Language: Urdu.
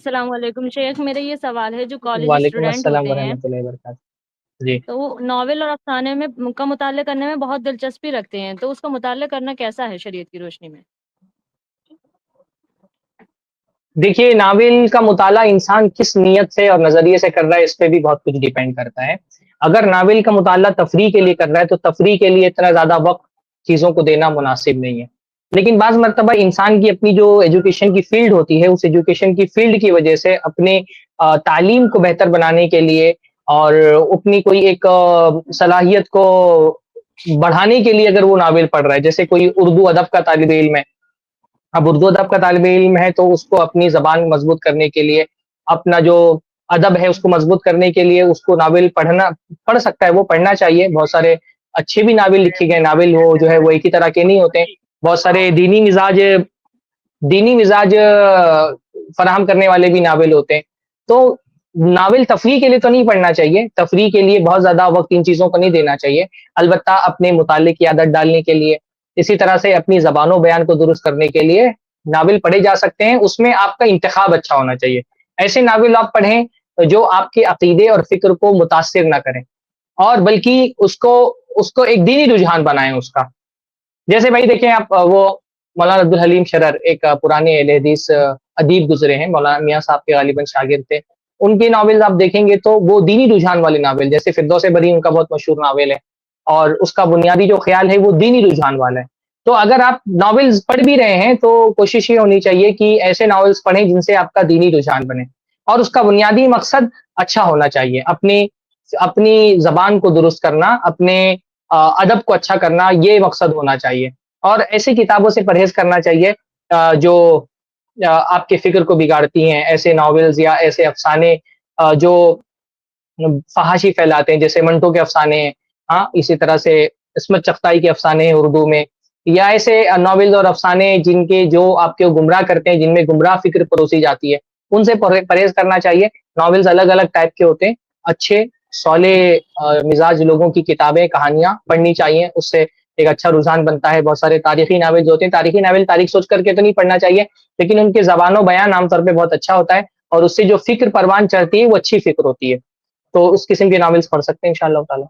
السلام علیکم شیخ، میرا یہ سوال ہے جو کالج وعلیکم اسٹوڈینٹ السلام ہوتے ہیں ورحمۃ اللہ وبرکاتہ جی۔ تو وہ ناول اور افسانے میں کا مطالعہ کرنے میں بہت دلچسپی رکھتے ہیں، تو اس کا مطالعہ کرنا کیسا ہے شریعت کی روشنی میں؟ دیکھیے، ناول کا مطالعہ انسان کس نیت سے اور نظریے سے کر رہا ہے اس پہ بھی بہت کچھ ڈیپینڈ کرتا ہے۔ اگر ناول کا مطالعہ تفریح کے لیے کر رہا ہے تو تفریح کے لیے اتنا زیادہ وقت چیزوں کو دینا مناسب نہیں ہے، لیکن بعض مرتبہ انسان کی اپنی جو ایجوکیشن کی فیلڈ ہوتی ہے اس ایجوکیشن کی فیلڈ کی وجہ سے اپنے تعلیم کو بہتر بنانے کے لیے اور اپنی کوئی ایک صلاحیت کو بڑھانے کے لیے اگر وہ ناول پڑھ رہا ہے، جیسے کوئی اردو ادب کا طالب علم ہے، اب اردو ادب کا طالب علم ہے تو اس کو اپنی زبان مضبوط کرنے کے لیے، اپنا جو ادب ہے اس کو مضبوط کرنے کے لیے اس کو ناول پڑھ سکتا ہے، وہ پڑھنا چاہیے۔ بہت سارے اچھے بھی ناول لکھے گئے، ناول وہ جو ہے وہ ایک ہی طرح کے نہیں ہوتے، بہت سارے دینی مزاج فراہم کرنے والے بھی ناول ہوتے ہیں۔ تو ناول تفریح کے لیے تو نہیں پڑھنا چاہیے، تفریح کے لیے بہت زیادہ وقت ان چیزوں کو نہیں دینا چاہیے، البتہ اپنے مطالعے کی عادت ڈالنے کے لیے، اسی طرح سے اپنی زبان و بیان کو درست کرنے کے لیے ناول پڑھے جا سکتے ہیں۔ اس میں آپ کا انتخاب اچھا ہونا چاہیے، ایسے ناول آپ پڑھیں جو آپ کے عقیدے اور فکر کو متاثر نہ کریں، اور بلکہ اس کو ایک دینی رجحان بنائیں اس کا۔ جیسے بھائی دیکھیں آپ، وہ مولانا عبدالحلیم شرر ایک پرانے اہل حدیث ادیب گزرے ہیں، مولانا میاں صاحب کے غالباً شاگرد تھے، ان کے ناول آپ دیکھیں گے تو وہ دینی رجحان والے ناول، جیسے فردوس بری ان کا بہت مشہور ناول ہے، اور اس کا بنیادی جو خیال ہے وہ دینی رجحان والا ہے۔ تو اگر آپ ناولز پڑھ بھی رہے ہیں تو کوشش یہ ہونی چاہیے کہ ایسے ناولز پڑھیں جن سے آپ کا دینی رجحان بنے، اور اس کا بنیادی مقصد اچھا ہونا چاہیے، اپنی زبان کو درست کرنا، اپنے ادب کو اچھا کرنا، یہ مقصد ہونا چاہیے۔ اور ایسی کتابوں سے پرہیز کرنا چاہیے جو آپ کے فکر کو بگاڑتی ہیں، ایسے ناولز یا ایسے افسانے جو فحاشی پھیلاتے ہیں، جیسے منٹو کے افسانے ہیں، ہاں اسی طرح سے عصمت چغتائی کے افسانے ہیں اردو میں، یا ایسے ناولز اور افسانے جن کے جو آپ کے گمراہ کرتے ہیں، جن میں گمراہ فکر پروسی جاتی ہے، ان سے پرہیز کرنا چاہیے۔ ناولز الگ الگ ٹائپ کے ہوتے ہیں، اچھے صالح مزاج لوگوں کی کتابیں، کہانیاں پڑھنی چاہیے، اس سے ایک اچھا رجحان بنتا ہے۔ بہت سارے تاریخی ناول جو ہوتے ہیں، تاریخی ناول تاریخ سوچ کر کے تو نہیں پڑھنا چاہیے، لیکن ان کے زبان و بیان عام طور پہ بہت اچھا ہوتا ہے، اور اس سے جو فکر پروان چڑھتی ہے وہ اچھی فکر ہوتی ہے، تو اس قسم کے ناولز پڑھ سکتے ہیں انشاءاللہ تعالی۔